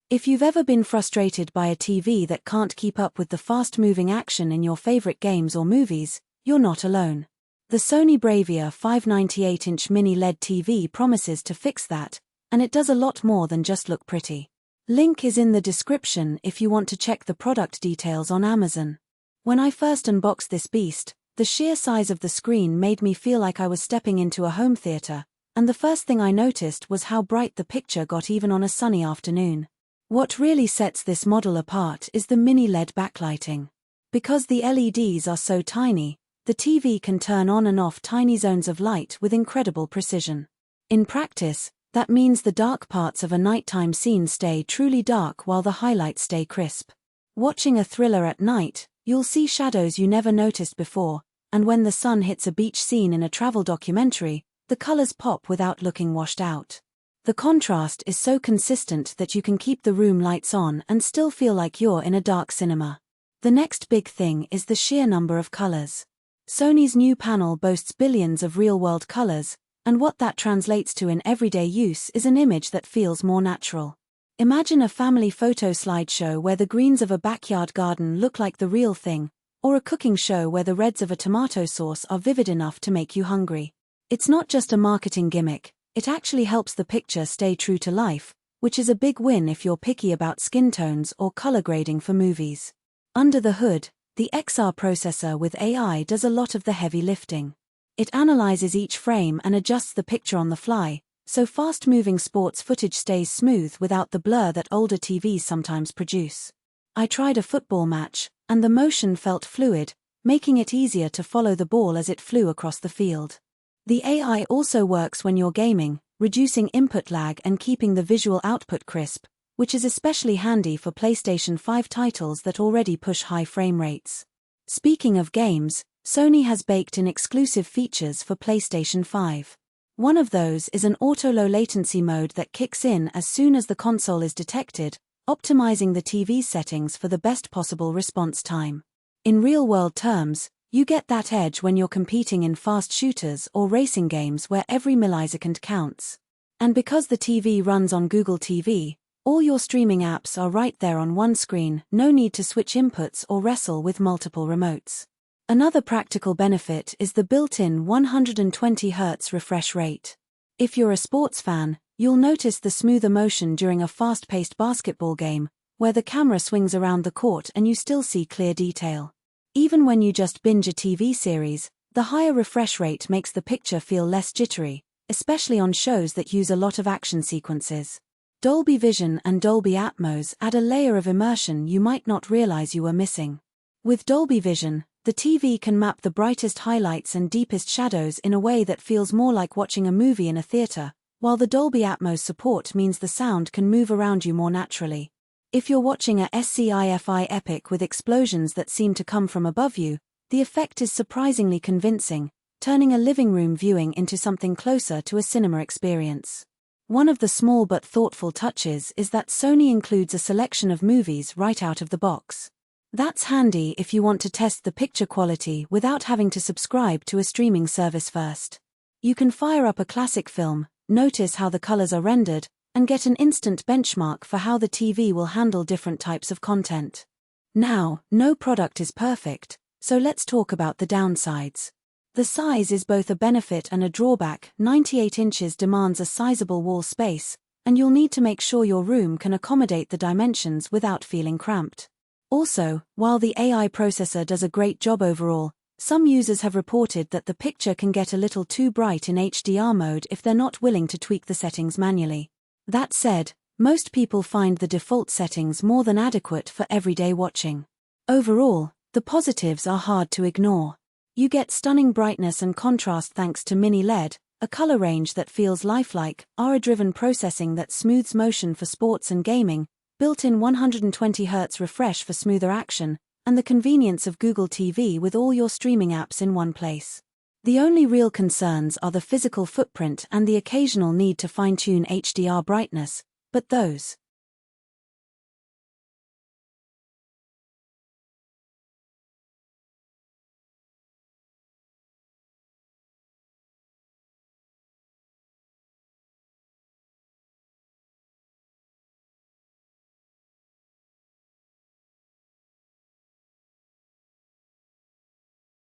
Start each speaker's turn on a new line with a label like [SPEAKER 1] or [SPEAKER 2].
[SPEAKER 1] If you've ever been frustrated by a TV that can't keep up with the fast-moving action in your favorite games or movies, you're not alone. The Sony BRAVIA 598-inch mini LED TV promises to fix that, and it does a lot more than just look pretty. Link is in the description if you want to check the product details on Amazon. When I first unboxed this beast, the sheer size of the screen made me feel like I was stepping into a home theater, and the first thing I noticed was how bright the picture got even on a sunny afternoon. What really sets this model apart is the mini LED backlighting. Because the LEDs are so tiny, the TV can turn on and off tiny zones of light with incredible precision. In practice, that means the dark parts of a nighttime scene stay truly dark while the highlights stay crisp. Watching a thriller at night, you'll see shadows you never noticed before, and when the sun hits a beach scene in a travel documentary, the colors pop without looking washed out. The contrast is so consistent that you can keep the room lights on and still feel like you're in a dark cinema. The next big thing is the sheer number of colors. Sony's new panel boasts billions of real-world colors, and what that translates to in everyday use is an image that feels more natural. Imagine a family photo slideshow where the greens of a backyard garden look like the real thing, or a cooking show where the reds of a tomato sauce are vivid enough to make you hungry. It's not just a marketing gimmick, it actually helps the picture stay true to life, which is a big win if you're picky about skin tones or color grading for movies. Under the hood, the XR processor with AI does a lot of the heavy lifting. It analyzes each frame and adjusts the picture on the fly, so fast-moving sports footage stays smooth without the blur that older TVs sometimes produce. I tried a football match, and the motion felt fluid, making it easier to follow the ball as it flew across the field. The AI also works when you're gaming, reducing input lag and keeping the visual output crisp, which is especially handy for PlayStation 5 titles that already push high frame rates. Speaking of games, Sony has baked in exclusive features for PlayStation 5. One of those is an auto-low latency mode that kicks in as soon as the console is detected, optimizing the TV settings for the best possible response time. In real-world terms, you get that edge when you're competing in fast shooters or racing games where every millisecond counts. And because the TV runs on Google TV, all your streaming apps are right there on one screen, no need to switch inputs or wrestle with multiple remotes. Another practical benefit is the built-in 120Hz refresh rate. If you're a sports fan, you'll notice the smoother motion during a fast-paced basketball game, where the camera swings around the court and you still see clear detail. Even when you just binge a TV series, the higher refresh rate makes the picture feel less jittery, especially on shows that use a lot of action sequences. Dolby Vision and Dolby Atmos add a layer of immersion you might not realize you were missing. With Dolby Vision, the TV can map the brightest highlights and deepest shadows in a way that feels more like watching a movie in a theater, while the Dolby Atmos support means the sound can move around you more naturally. If you're watching a sci-fi epic with explosions that seem to come from above you, the effect is surprisingly convincing, turning a living room viewing into something closer to a cinema experience. One of the small but thoughtful touches is that Sony includes a selection of movies right out of the box. That's handy if you want to test the picture quality without having to subscribe to a streaming service first. You can fire up a classic film, notice how the colors are rendered, and get an instant benchmark for how the TV will handle different types of content. Now, no product is perfect, so let's talk about the downsides. The size is both a benefit and a drawback. 98 inches demands a sizable wall space, and you'll need to make sure your room can accommodate the dimensions without feeling cramped. Also, while the AI processor does a great job overall, some users have reported that the picture can get a little too bright in HDR mode if they're not willing to tweak the settings manually. That said, most people find the default settings more than adequate for everyday watching. Overall, the positives are hard to ignore. You get stunning brightness and contrast thanks to mini LED, a color range that feels lifelike, AI-driven processing that smooths motion for sports and gaming, built-in 120Hz refresh for smoother action, and the convenience of Google TV with all your streaming apps in one place. The only real concerns are the physical footprint and the occasional need to fine-tune HDR brightness, but those